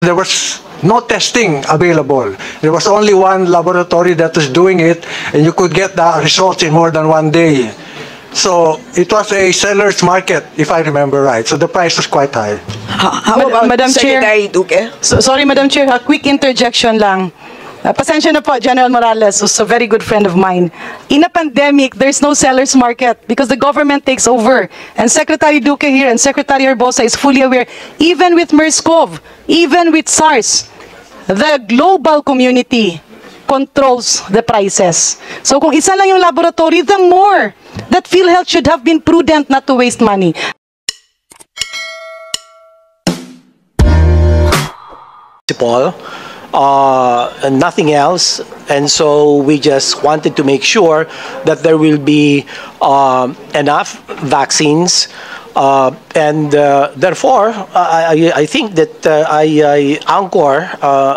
There was no testing available. There was only one laboratory that was doing it, and you could get the results in more than one day. So it was a seller's market, if I remember right. So the price was quite high. How about Madam Chair. Secretary Duque? Sorry, Madam Chair, a quick interjection lang. Pasensya na po, General Morales, who's a very good friend of mine. In a pandemic, there's no seller's market because the government takes over. And Secretary Duque here and Secretary Herbosa is fully aware, even with MERS-CoV, even with SARS, the global community controls the prices. So kung isa lang yung laboratory, the more that PhilHealth should have been prudent not to waste money. Paul, nothing else, and so we just wanted to make sure that there will be enough vaccines, and therefore I think that I anchor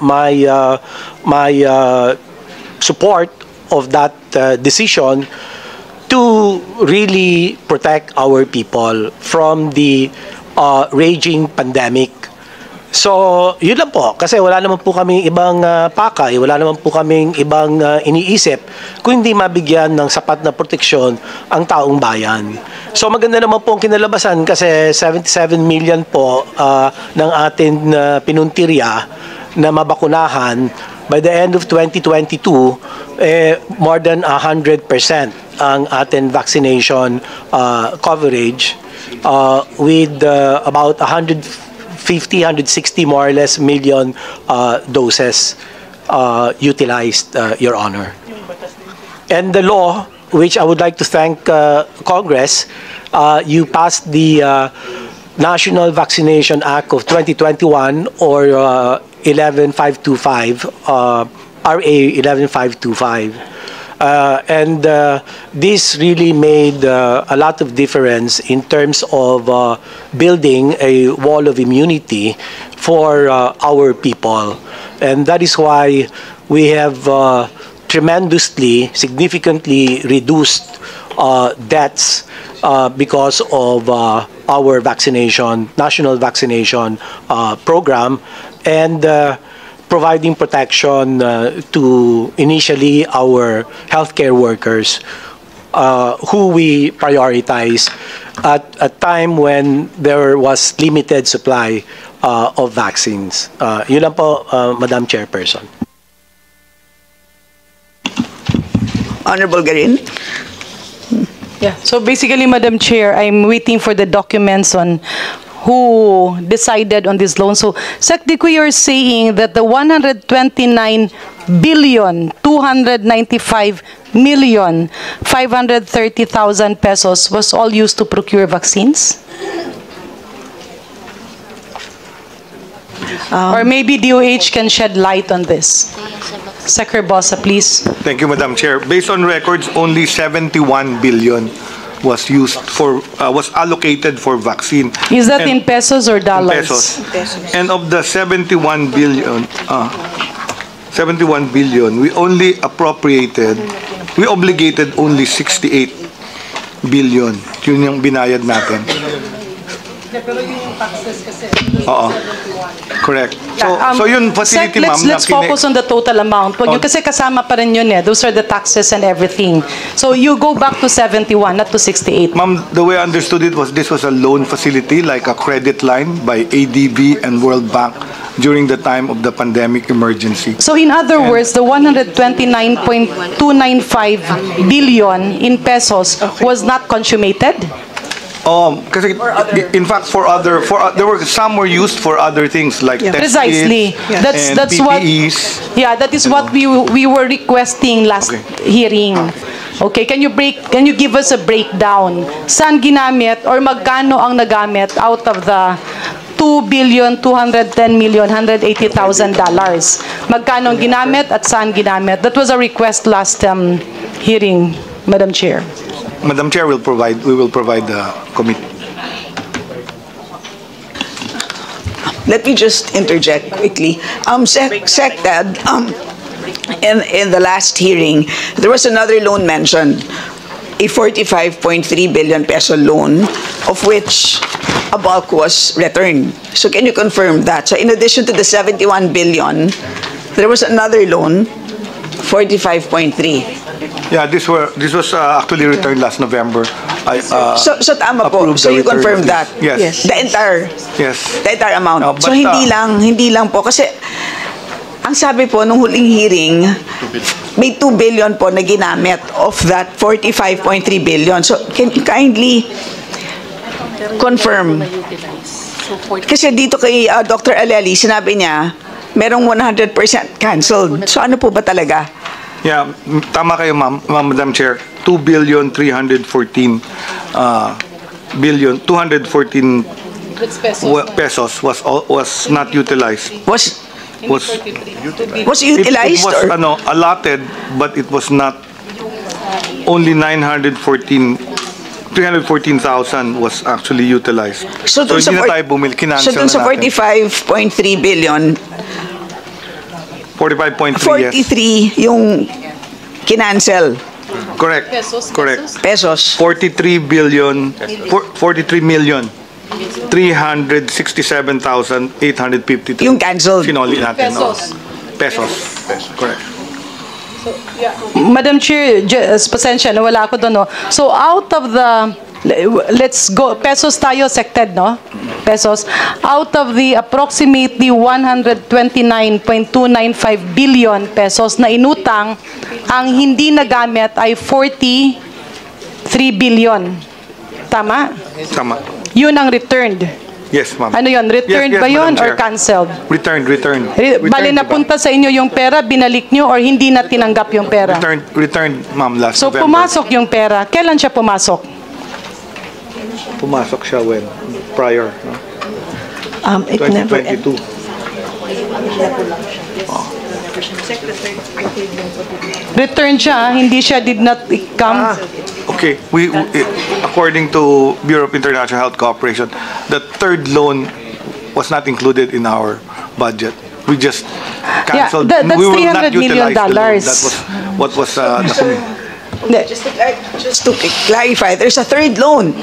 my support of that decision to really protect our people from the raging pandemic. So, yun lang po. Kasi wala naman po kaming ibang pakay, wala naman po kaming ibang iniisip kung hindi mabigyan ng sapat na proteksyon ang taong bayan. So, maganda naman po ang kinalabasan kasi 77 million po ng ating pinuntirya na mabakunahan. By the end of 2022, more than 100% ang ating vaccination coverage with about 160 more or less million doses utilized, Your Honor. And the law, which I would like to thank Congress, you passed the National Vaccination Act of 2021 or 11525, RA 11525. And this really made a lot of difference in terms of building a wall of immunity for our people. And that is why we have tremendously, significantly reduced deaths because of our vaccination, national vaccination program, and providing protection to initially our healthcare workers who we prioritize at a time when there was limited supply of vaccines. Yun lang po, Madam Chairperson. Honorable Garin? Yeah, so basically, Madam Chair, I'm waiting for the documents on who decided on this loan. So, Secretary, you're saying that the 129,295,530,000 pesos was all used to procure vaccines? Or maybe DOH can shed light on this. Secretary Bossa, please. Thank you, Madam Chair. Based on records, only 71 billion was used for was allocated for vaccine. Is that in pesos or dollars? In pesos. And of the 71 billion, we only appropriated, we obligated only 68 billion. Yun yung binayad natin. Pero yung taxes kasi. Oo. Correct. So yun facility, ma'am. Let's focus on the total amount. Wag yun, kasi kasama pa rin yun eh. Those are the taxes and everything. So you go back to 71, not to 68. Ma'am, the way I understood it was this was a loan facility, like a credit line by ADB and World Bank during the time of the pandemic emergency. So in other words, the 129.295 billion in pesos was not consummated? Kasi in fact there were some were used for other things like test Precisely. kits That's and what. PPEs. Yeah, that is what we were requesting last hearing. Okay, can you give us a breakdown? Saan ginamit or magkano ang nagamit out of the $2,210,180,000? Magkano ang ginamit at saan ginamit? That was a request last hearing, Madam Chair. Madam Chair, we will provide the committee. Let me just interject quickly. SecDad, in the last hearing, there was another loan mentioned. a 45.3 billion peso loan, of which a bulk was returned. So can you confirm that? So in addition to the 71 billion, there was another loan, 45.3. Yeah, this was actually returned last November. So tama po. approved So the you return confirm of that? this. Yes. The entire amount. No, So but, hindi lang po kasi ang sabi po nung huling hearing, may 2 billion po na ginamit of that 45.3 billion. So can you kindly confirm? Kasi dito kay Dr. Aleli, sinabi niya, merong 100% canceled. So ano po ba talaga? Yeah, tama kayo, Madam Chair. 2,314 billion, 214 pesos was not utilized. Was It utilized was or? allotted, but it was not. Only 314,000 was actually utilized. So dun sa hindi na four- tayo bumili, So kinancel dun sa na natin. 45.3 billion, 45.3, yes. 43 yung kinancel Correct. Correct. pesos. 43 billion, 43 million, 367,853. Yung canceled. Sinoli natin. Pesos. Pesos. Correct. Madam Chair, pasensya, nawala ako doon, no? So, out of the, let's go, pesos tayo, sected, no? Pesos. Out of the approximately 129.295 billion pesos na inutang, ang hindi nagamit ay 43 billion. Tama? Tama. Yun ang returned. Yes, ma'am. Ano yun? Returned Yes, ba Madam yun or Chair. canceled? Returned. Bali Returned, napunta sa inyo yung pera, binalik nyo or hindi na tinanggap yung pera? Returned, ma'am, last So November. pumasok yung pera. Kailan siya pumasok? Pumasok siya when? Prior. No? It never 2022. Return siya, hindi siya did not come. Okay, according to Bureau of International Health Cooperation, the third loan was not included in our budget. We just canceled. that's we will not $300 million. utilize the loan. That was what was Hindi. Just to clarify, there's a third loan.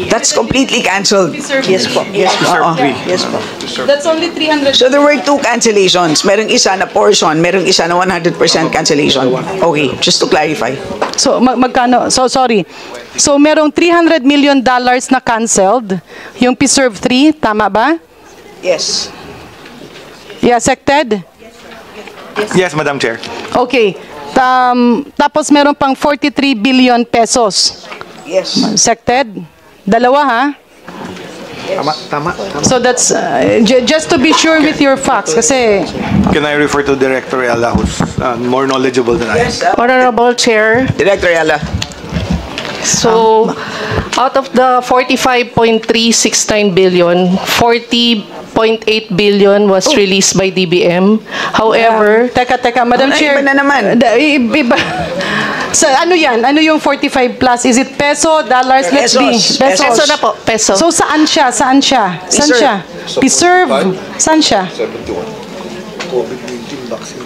That's completely canceled. Yes po. Yes po. Yes po. That's only 300. So there were two cancellations. Merong isa na portion, merong isa na 100% cancellation. Okay, just to clarify. So magkano? So sorry. So merong $300 million na canceled. Yung Preserve 3, tama ba? Yes. Yeah, sected? Yes, Madam Chair. Okay. Tapos meron pang 43 billion pesos. Yes. Sected? Dalawa, ha? Tama. So that's, just to be sure with your facts, kasi, Can I refer to Director Ella, who's more knowledgeable than I am? Yes, Honorable Chair, Director Yala. so out of the 45.369 billion, 40.8 billion was released by DBM. However, teka, Madam Ay, Chair. iba na naman. Iba. Sa ano yan? Ano yung 45 plus? Is it peso, dollars? Let's be. Pesos. peso na po, peso. So saan siya? Saan siya? Saan siya? Preserve. Saan siya? COVID-19 vaccine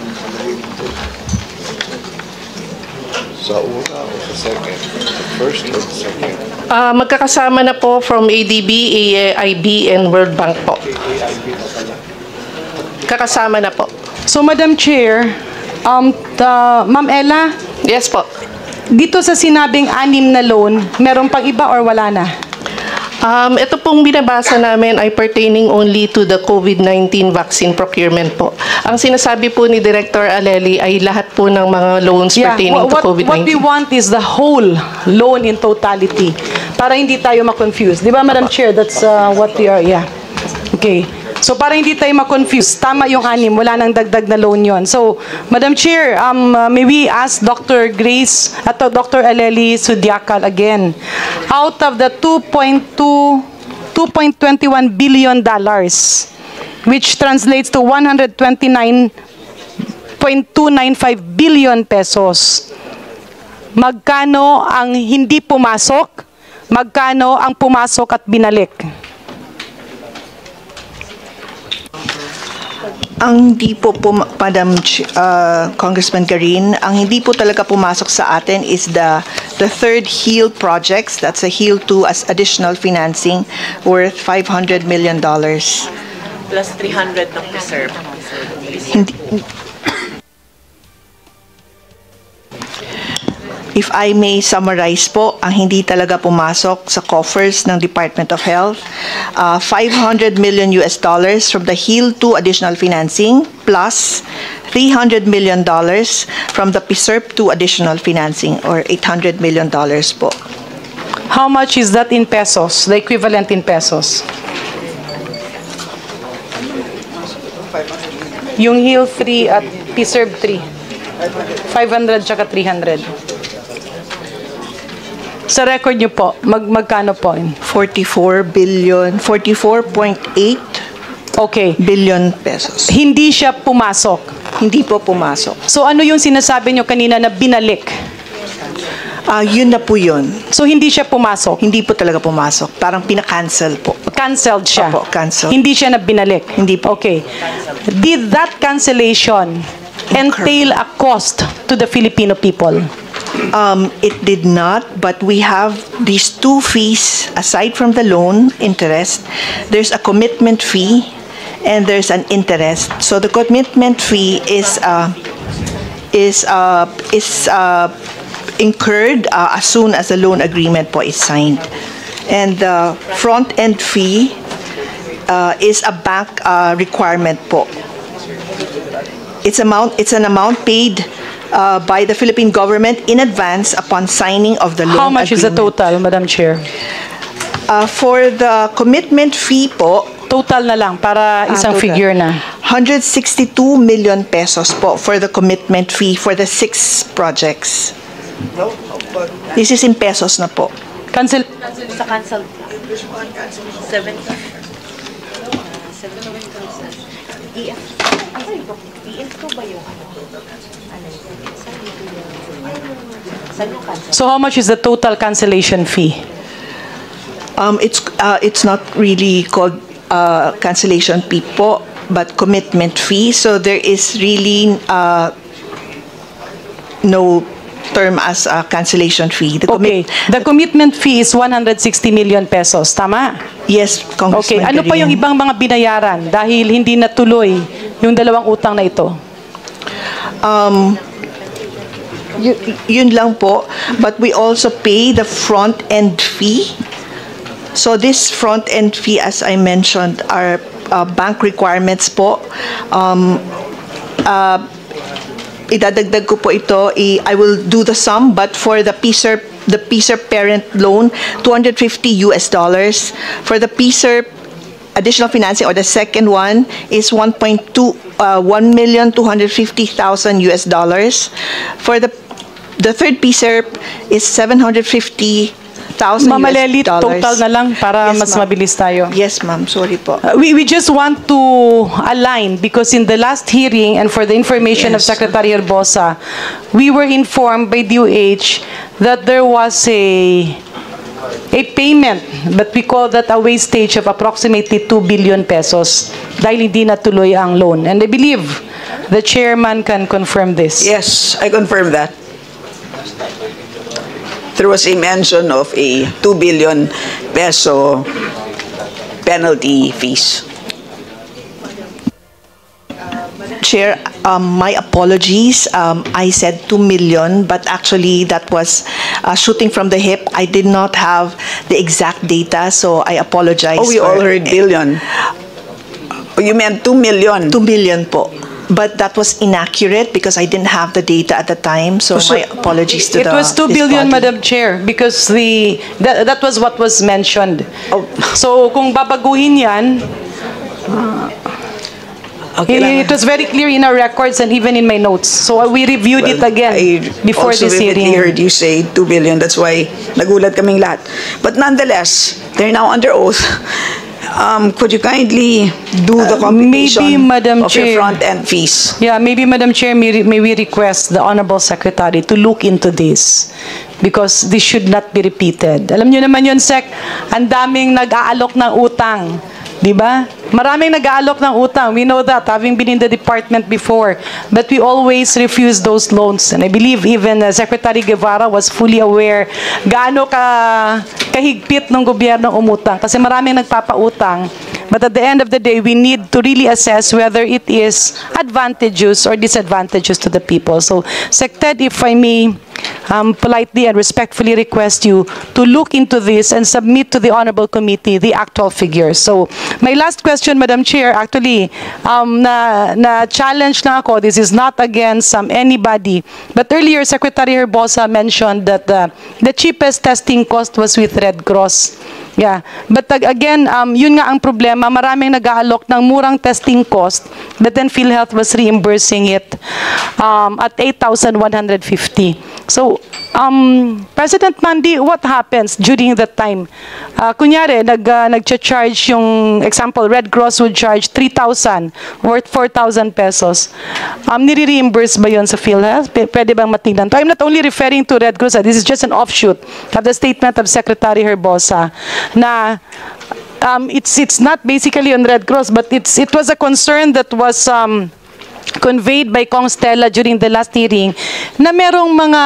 sa una o sa second? The first or the second? Magkakasama na po from ADB, AIB, and World Bank po. Kakasama na po. So Madam Chair, Ma'am Ella, Yes po. dito sa sinabing 6 na loan, meron pang iba or wala na? Ito pong binabasa namin ay pertaining only to the COVID-19 vaccine procurement po. Ang sinasabi po ni Director Aleli ay lahat po ng mga loans pertaining to COVID-19. What we want is the whole loan in totality para hindi tayo ma-confuse. Di ba, Madam Chair? That's what we are, yeah. Okay. So para hindi tayo ma-confuse, tama yung 6, wala nang dagdag na loan yon. So, Madam Chair, may we ask Dr. Grace at Dr. Aleli Sudiakal again. Out of the $2.21 billion, which translates to 129.295 billion pesos, magkano ang hindi pumasok, magkano ang pumasok at binalik? Ang hindi po, Madam Congressman Garin, ang hindi po talaga pumasok sa atin is the third HEAL projects. That's a HEAL 2 as additional financing worth $500 million. Plus 300 ng preserve. If I may summarize po, ang hindi talaga pumasok sa coffers ng Department of Health, $500 million from the HEAL 2 additional financing plus $300 million from the PSERP 2 additional financing or $800 million po. How much is that in pesos, the equivalent in pesos? Yung HEAL 3 at PSERP 3. 500 tsaka 300. Sa record niyo po, magkano po? 44 billion, 44.8 okay. billion pesos. Hindi siya pumasok. Hindi po pumasok. So ano yung sinasabi niyo kanina na binalik? Yun na po yun. So hindi siya pumasok? Hindi po talaga pumasok. Parang pina-cancel po. Canceled siya? Opo, cancel. Hindi siya na binalik? Hindi po. Okay. Did that cancellation entail a cost to the Filipino people? It did not, but we have these two fees aside from the loan interest. There's a commitment fee and there's an interest. So the commitment fee is incurred as soon as the loan agreement po is signed, and the front end fee is a bank requirement po. It's an amount paid by the Philippine government in advance upon signing of the loan agreement. How much is the total, Madam Chair? For the commitment fee po, total na lang para isang total. figure na. 162 million pesos po for the commitment fee for the 6 projects. This is in pesos na po. Cancel. Sa cancel. 70. So how much is the total cancellation fee? It's not really called cancellation fee po, but commitment fee. So there is really no term as a cancellation fee. Okay. The commitment fee is 160 million pesos. Tama? Yes, Congressman. Okay. Ano pa yung ibang mga binayaran dahil hindi natuloy yung dalawang utang na ito? Yun lang po. But we also pay the front-end fee. So this front-end fee, as I mentioned, are bank requirements po. Idadagdag ko po ito. I will do the sum, but for the PSERP parent loan, $250. For the PSERP additional financing, or the second one, is $1,250,000. For the third PSERP is $750,000. Mamaleli, total na lang para Yes, mas ma'am. mabilis tayo. Yes, ma'am. Sorry po. We just want to align because in the last hearing and for the information of Yes. Secretary Herbosa, we were informed by DOH that there was a payment, but we call that a wastage of approximately 2 billion pesos dahil hindi natuloy ang loan. And I believe the chairman can confirm this. Yes, I confirm that. There was a mention of a 2 billion peso penalty fees. Chair, my apologies. I said 2 million, but actually that was shooting from the hip. I did not have the exact data, so I apologize. Oh, we all heard billion. Oh, you meant 2 million? 2 million po. But that was inaccurate because I didn't have the data at the time, so my apologies to It was 2 this billion, body. Madam Chair, because that was what was mentioned. Oh. So kung babaguhin yan, Okay, it was very clear in our records and even in my notes. So we reviewed it again before this hearing. I heard you say 2 billion. That's why nagulat kaming lahat. But nonetheless, they're now under oath. Could you kindly do the computation maybe, Madam of your Chair. front-end fees? Yeah, maybe, Madam Chair, may we request the Honorable Secretary to look into this because this should not be repeated. Alam niyo naman yun, Sec, ang daming nag-aalok ng utang Diba? Maraming nag-aalok ng utang. We know that, having been in the department before. But we always refuse those loans. And I believe even Secretary Guevara was fully aware gaano kahigpit ng gobyerno umutang. Kasi maraming nagpapautang. But at the end of the day, we need to really assess whether it is advantageous or disadvantageous to the people. So, Sec Ted, if I may politely and respectfully request you to look into this and submit to the Honorable Committee the actual figures. So, my last question, Madam Chair, actually, na-challenge na ako. This is not against anybody. But earlier, Secretary Herbosa mentioned that the cheapest testing cost was with Red Cross. Yeah. But again, yun nga ang problema. Maraming nag-aalok ng murang testing cost, but then PhilHealth was reimbursing it at 8,150. So, President Mandy, what happens during that time? Kunyari, nag-charge yung, example, Red Cross would charge 3,000 worth 4,000 pesos. Nire-reimburse ba yun sa PhilHealth? Pwede bang matignan to? I'm not only referring to Red Cross. This is just an offshoot of the statement of Secretary Herbosa na it's not basically on Red Cross, but it was a concern that was conveyed by Kong Stella during the last hearing na merong mga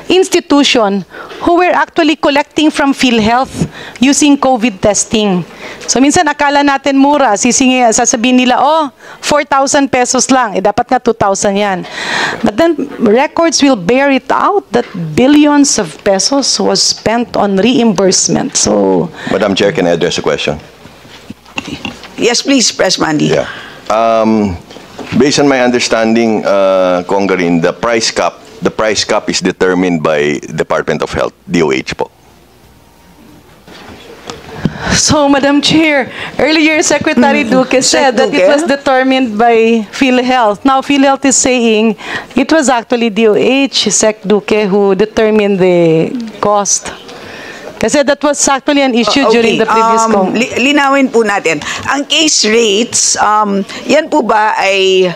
institution who were actually collecting from PhilHealth using COVID testing. So minsan akala natin mura, sasabihin nila, oh, 4,000 pesos lang, dapat nga 2,000 yan. But then records will bear it out that billions of pesos was spent on reimbursement. So, Madam Chair, can I address a question? Yes, please, Pres Mandy. Yeah. Based on my understanding, Congarin, the price cap is determined by Department of Health, DOH po. So, Madam Chair, earlier Secretary Duque said that it was determined by PhilHealth. Now, PhilHealth is saying it was actually DOH, Sec Duque, who determined the cost. Kasi that was actually an issue during the previous linawin po natin. Ang case rates, yan po ba ay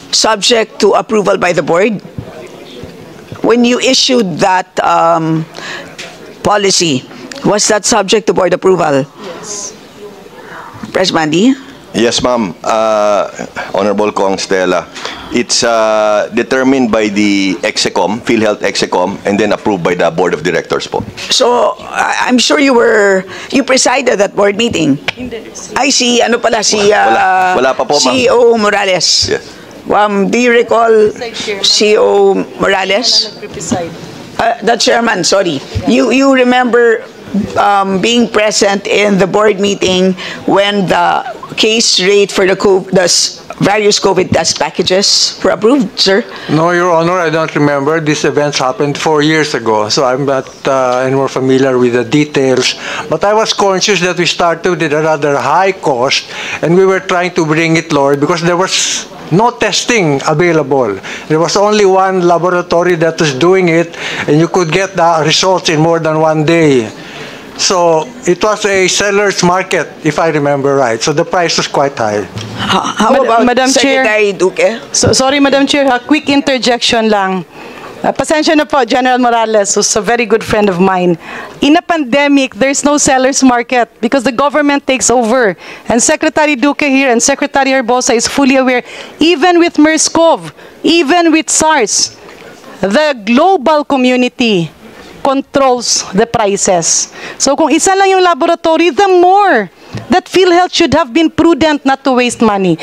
subject to approval by the board? When you issued that policy, was that subject to board approval? Yes. Pres Mandy? Yes, ma'am. Honorable Kong Stella. It's determined by the EXECOM, PhilHealth EXECOM, and then approved by the Board of Directors po. So, I'm sure you presided that board meeting. I see, ano pala, Wala pa po, ma'am. CEO Morales. Yes. Do you recall CEO Morales? The chairman, sorry. You remember being present in the board meeting when the case rate for the various COVID test packages were approved, sir? No, Your Honor, I don't remember. These events happened 4 years ago, so I'm not anymore familiar with the details. But I was conscious that we started with a rather high cost, and we were trying to bring it lower because there was no testing available. There was only one laboratory that was doing it, and you could get the results in more than 1 day. So it was a seller's market, if I remember right. So the price was quite high. How about Madam Secretary Chair? Duque? So, sorry, Madam Chair, a quick interjection lang. Pasensya na po, General Morales, who's a very good friend of mine. In a pandemic, there's no seller's market because the government takes over. And Secretary Duque here and Secretary Herbosa is fully aware, even with MERS-CoV, even with SARS, the global community controls the prices. So kung isa lang yung laboratory, the more that PhilHealth should have been prudent not to waste money.